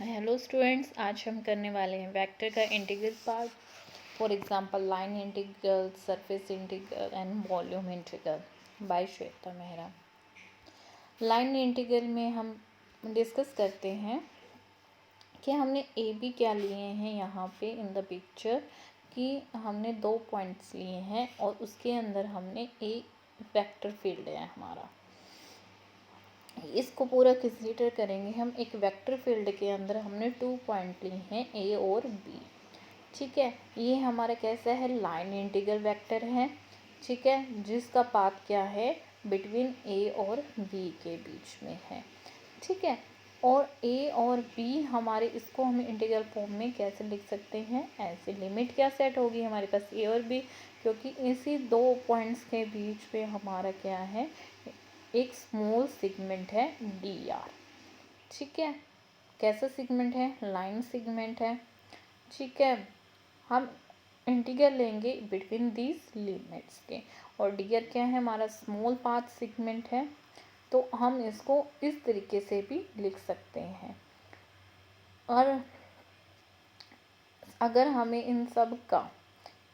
Hello students, आज हम करने वाले हैं वेक्टर का integral part. For example line integral, surface integral and volume integral by Shweta Mehra. Line integral में हम डिस्कस करते हैं कि हमने ए बी क्या लिए हैं यहाँ पे इन द पिक्चर, कि हमने 2 पॉइंट्स लिए हैं और उसके अंदर हमने एक वेक्टर फील्ड है हमारा। इसको पूरा कंसीडर करेंगे हम। एक वेक्टर फील्ड के अंदर हमने 2 पॉइंट लिए हैं ए और बी। ठीक है, ये हमारा कैसा है, लाइन इंटीग्रल वेक्टर है। ठीक है, जिसका पाथ क्या है, बिटवीन ए और बी के बीच में है। ठीक है, और ए और बी हमारे, इसको हम इंटीग्रल फॉर्म में कैसे लिख सकते हैं, ऐसे लिमिट क्या सेट होगी हमारे पास ए और बी, क्योंकि इसी 2 पॉइंट्स के बीच पे हमारा क्या है, एक स्मॉल सेगमेंट है डी आर। ठीक है, कैसा सेगमेंट है, लाइन सेगमेंट है। ठीक है, हम इंटीग्रल लेंगे बिटवीन दीज लिमिट्स के, और डी आर क्या है, हमारा स्मॉल पाथ सेगमेंट है। तो हम इसको इस तरीके से भी लिख सकते हैं। और अगर हमें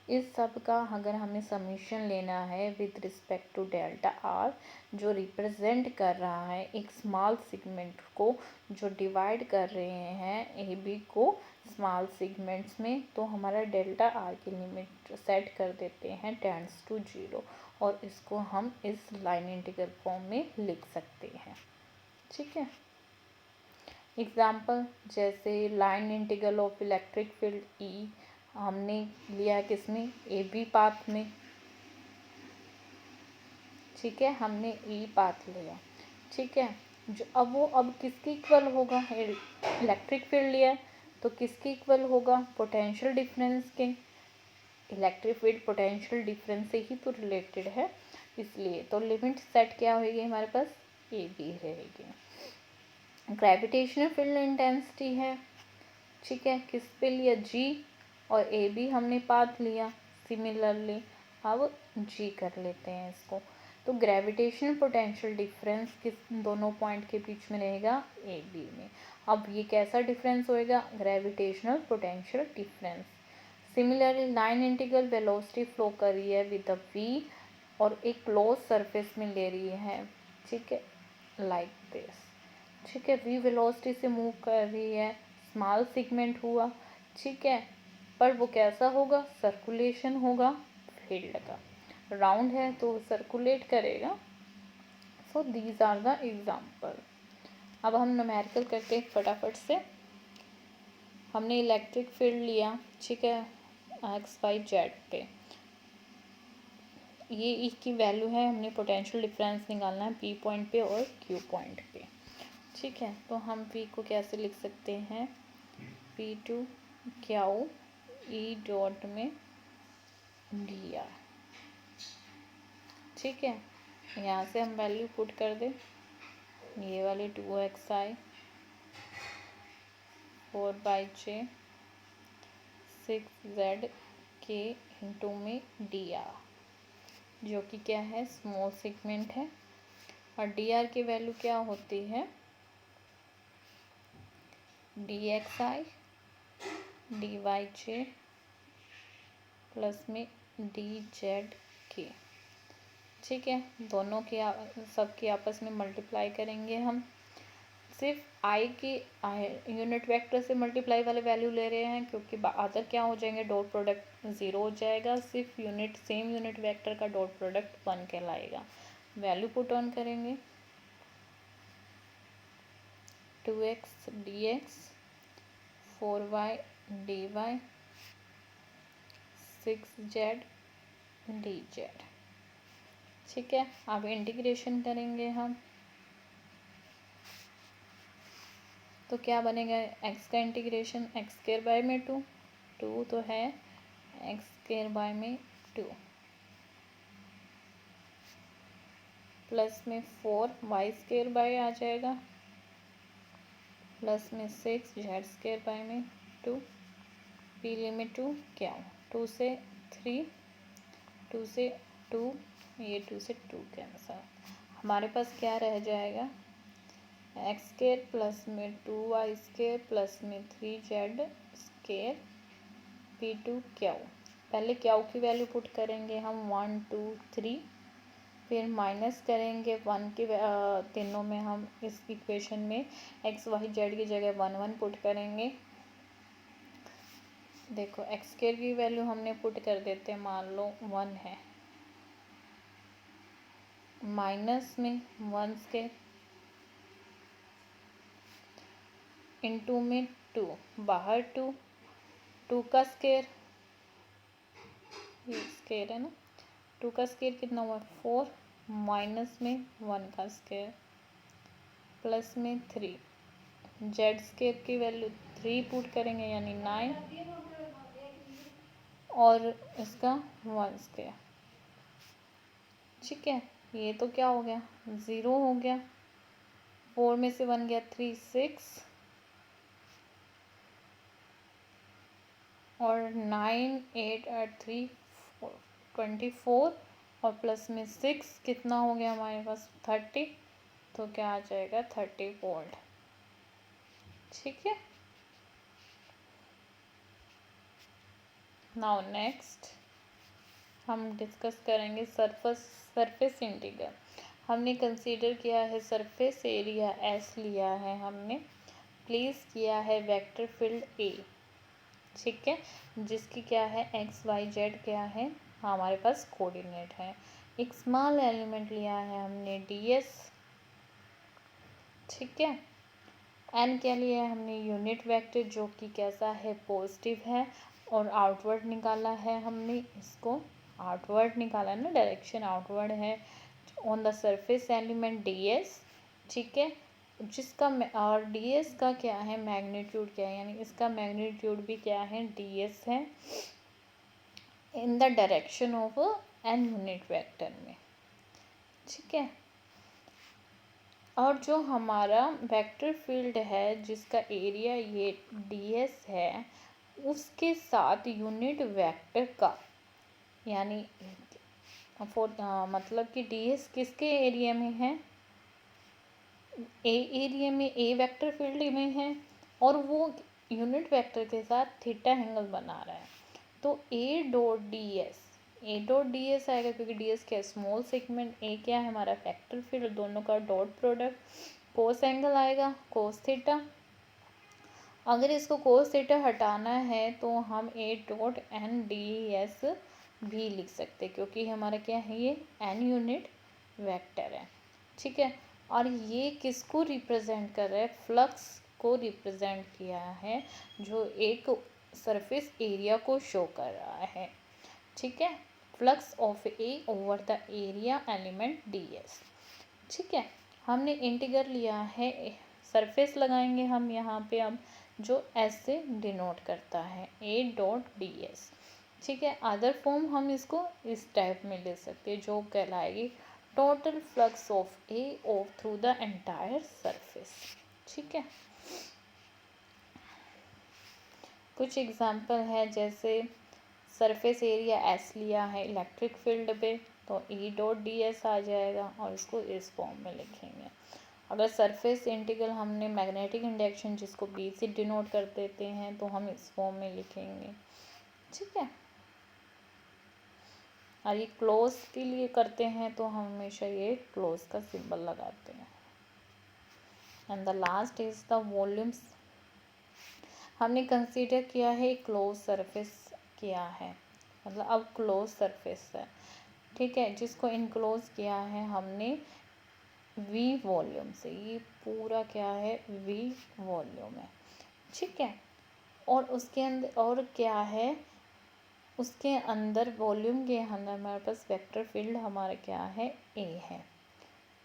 इस सब का अगर हमें समीशन लेना है with respect to delta r, जो रिप्रेजेंट कर रहा है एक स्मॉल सेगमेंट को, जो डिवाइड कर रहे हैं ए बी को स्मॉल सेगमेंट्स में, तो हमारा डेल्टा आर की लिमिट सेट कर देते हैं टेंड्स टू 0, और इसको हम इस लाइन इंटीग्रल फॉर्म में लिख सकते हैं। ठीक है, एग्जाम्पल जैसे line integral of electric field E हमने लिया है किसमें, ए बी पाथ में। ठीक है, हमने ई पाथ लिया। ठीक है, जो अब किसके इक्वल होगा, इलेक्ट्रिक फील्ड लिया है तो किसके इक्वल होगा, पोटेंशियल डिफरेंस के। इलेक्ट्रिक फील्ड पोटेंशियल डिफरेंस से ही तो रिलेटेड है, इसलिए तो लिमिट सेट क्या होगी हमारे पास, ए बी रहेगी। ग्रेविटेशनल फील्ड इंटेंसिटी है। ठीक है, किस पे लिया, जी, और ए बी हमने पाथ लिया। सिमिलरली अब जी कर लेते हैं इसको। तो ग्रेविटेशनल पोटेंशियल डिफरेंस किस दोनों पॉइंट के बीच में रहेगा, ए बी में। अब ये कैसा डिफरेंस होएगा, gravitational potential difference. Similarly line integral velocity flow कर रही है विद द वी, और एक क्लोज सरफेस में ले रही है। ठीक है, लाइक दिस। ठीक है, वी वेलोसिटी से मूव कर रही है, स्मॉल सेगमेंट हुआ। ठीक है, पर वो कैसा होगा, सर्कुलेशन होगा फील्ड का, राउंड है तो सर्कुलेट करेगा। So these are the example. अब हम न्यूमेरिकल करते हैं फटाफट से। हमने इलेक्ट्रिक फील्ड लिया, ठीक है, एक्स वाई जेड पे, ये ई की वैल्यू है, हमने पोटेंशियल डिफरेंस निकालना है पी पॉइंट पे और क्यू पॉइंट पे। ठीक है, तो हम पी को कैसे लिख सकते हैं, P to Q E dot में डी आर। ठीक है, यहाँ से हम वैल्यू पुट कर दें, ये वाली 2xi 4/j 6z के इंटू में डी आर, जो कि क्या है, स्मॉल सेगमेंट है। और डी आर की वैल्यू क्या होती है, dxi dy/j प्लस में dz के। ठीक है, दोनों की सबकी आपस में मल्टीप्लाई करेंगे हम। सिर्फ आई की यूनिट वेक्टर से मल्टीप्लाई वाले वैल्यू ले रहे हैं, क्योंकि अदर क्या हो जाएंगे, डॉट प्रोडक्ट 0 हो जाएगा। सिर्फ सेम यूनिट वेक्टर का डॉट प्रोडक्ट 1 कहलाएगा। वैल्यू पुट ऑन करेंगे, 2x dx 4y dy 6z dz। ठीक है, अब इंटीग्रेशन करेंगे हम, तो क्या बनेगा, x का इंटीग्रेशन एक्स स्क्वायर बाय में 2 तो है एक्स स्क्वायर बाय में 2 प्लस में 4 वाई स्क्वायर बाय आ जाएगा, प्लस में 6 जेड स्क्वायर बाय में 2, पी लिमिट 2 क्या, 2 से 3, 2 से 2, ये 2 से 2 कैंसल। हमारे पास क्या रह जाएगा, एक्स स्केयर प्लस में 2y स्केयर प्लस में 3z स्केयर P2Q। पहले Q की वैल्यू पुट करेंगे हम 1 2 3, फिर माइनस करेंगे 1 के तीनों में हम इस इक्वेशन में एक्स वाई जेड की जगह 1 1 पुट करेंगे। देखो एक्स स्केयर की वैल्यू हमने पुट कर देते हैं, मान लो 1 है, माइनस में 1 स्केयर इनटू में 2, बाहर 2 का स्केयर, ये स्केयर है ना, 2 का स्केयर कितना हुआ 4, माइनस में 1 का स्केयर प्लस में 3, जेड स्केयर की वैल्यू 3 पुट करेंगे यानी 9, और इसका 1 स्केयर। ठीक है, ये तो क्या हो गया 0 हो गया, 4 में से 1 गया 3 6, और 9 8 8 3 24, और प्लस में 6 कितना हो गया हमारे पास 30, तो क्या आ जाएगा 30 वोल्ट। ठीक है, नाउ नेक्स्ट हम डिस्कस करेंगे सरफेस इंटीग्रल। हमने कंसीडर किया है सरफेस एरिया एस लिया है हमने, प्लेस किया है वेक्टर फील्ड ए। ठीक है, जिसकी क्या है एक्स वाई जेड क्या है हमारे पास कोऑर्डिनेट है। एक स्मॉल एलिमेंट लिया है हमने ds। ठीक है, एन क्या लिया है हमने यूनिट वेक्टर जो कि कैसा है पॉजिटिव है, और आउटवर्ड निकाला है हमने, इसको आउटवर्ड निकाला है ना, डायरेक्शन आउटवर्ड है on the surface element ds। ठीक है, जिसका और ds का क्या है मैग्नीट्यूड क्या है, यानी इसका मैग्नीट्यूड भी क्या है ds है in the direction of an unit vector में। ठीक है, और जो हमारा वेक्टर फील्ड है जिसका एरिया ये ds है, उसके साथ यूनिट वेक्टर का, यानी मतलब कि ds किसके एरिया में है, ए एरिया में, ए वेक्टर फील्ड में है, और वो यूनिट वेक्टर के साथ थीटा एंगल बना रहा है, तो ए डॉट ds आएगा, क्योंकि ds क्या है स्मॉल सेगमेंट, ए क्या है हमारा वेक्टर फील्ड, दोनों का डॉट प्रोडक्ट, कोस एंगल आएगा कोस थीटा। अगर इसको कोस थीटा हटाना है तो हम ए डॉट एन ds भी लिख सकते हैं, क्योंकि हमारा क्या है ये एन यूनिट वेक्टर है। ठीक है, और ये किसको रिप्रेजेंट कर रहा है, फ्लक्स को रिप्रेजेंट किया है, जो एक सरफेस एरिया को शो कर रहा है। ठीक है, flux of A over the area element ds। ठीक है, हमने इंटीग्रल लिया है, सरफेस लगाएंगे हम यहाँ पे अब, जो एस से डिनोट करता है ए डॉट ds। ठीक है, अदर फॉर्म हम इसको इस टाइप में ले सकते हैं, जो कहलाएगी total flux of A of through the entire surface. ठीक है, कुछ एग्जांपल है, जैसे सरफेस एरिया एस लिया है इलेक्ट्रिक फील्ड पे, तो ई डॉट ds आ जाएगा, और इसको इस फॉर्म में लिखेंगे। अगर सरफेस इंटीग्रल हमने मैग्नेटिक इंडक्शन जिसको बी से डिनोट कर देते हैं, तो हम इस फॉर्म में लिखेंगे। ठीक है, और ये क्लोज के लिए करते हैं तो हम हमेशा ये क्लोज का सिंबल लगाते हैं। And the last is the volumes. हमने कंसीडर किया है क्लोज सरफेस किया है, मतलब अब क्लोज सरफेस है। ठीक है, जिसको इनक्लोज किया है हमने v वॉल्यूम से, ये पूरा क्या है v वॉल्यूम है। ठीक है, और उसके अंदर और क्या है, उसके अंदर वॉल्यूम के अंदर हमारे पास वेक्टर फील्ड हमारा क्या है a है।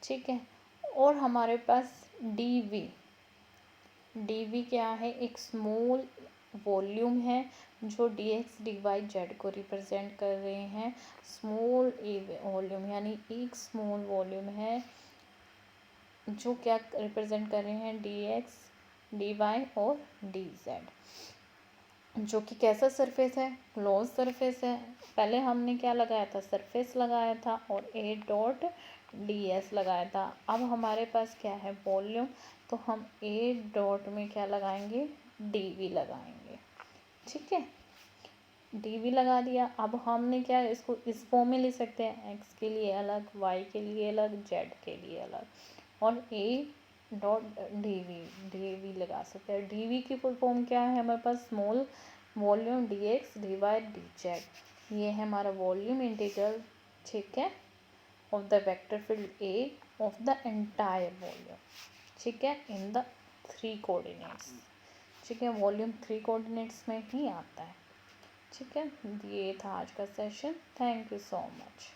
ठीक है, और हमारे पास dv क्या है, एक स्मॉल वॉल्यूम है जो dx dy z को रिप्रेजेंट कर रहे हैं। स्मॉल ए वॉल्यूम यानी एक स्मॉल वॉल्यूम है जो क्या रिप्रेजेंट कर रहे हैं dx dy और dz, जो कि कैसा सरफेस है क्लोज सरफेस है। पहले हमने क्या लगाया था सरफेस लगाया था और a डॉट ds लगाया था। अब हमारे पास क्या है वॉल्यूम, तो हम ए डॉट में क्या लगाएंगे, डी वी लगाएंगे। ठीक है, डी वी लगा दिया। अब हमने क्या, इसको इस फॉर्म में लिख सकते हैं, एक्स के लिए अलग, वाई के लिए अलग, जेड के लिए अलग, और ए डॉट डी वी लगा सकते हैं। डी वी की फुल फॉर्म क्या है हमारे पास, small volume D X divide D Z. ये है हमारा वॉल्यूम इंटीग्रल, ठीक है, of the vector field A of the entire volume, ठीक है, इन द 3 कोऑर्डिनेट्स। ठीक है, वॉल्यूम 3 कोऑर्डिनेट्स में ही आता है। ठीक है, ये था आज का session. Thank you so much.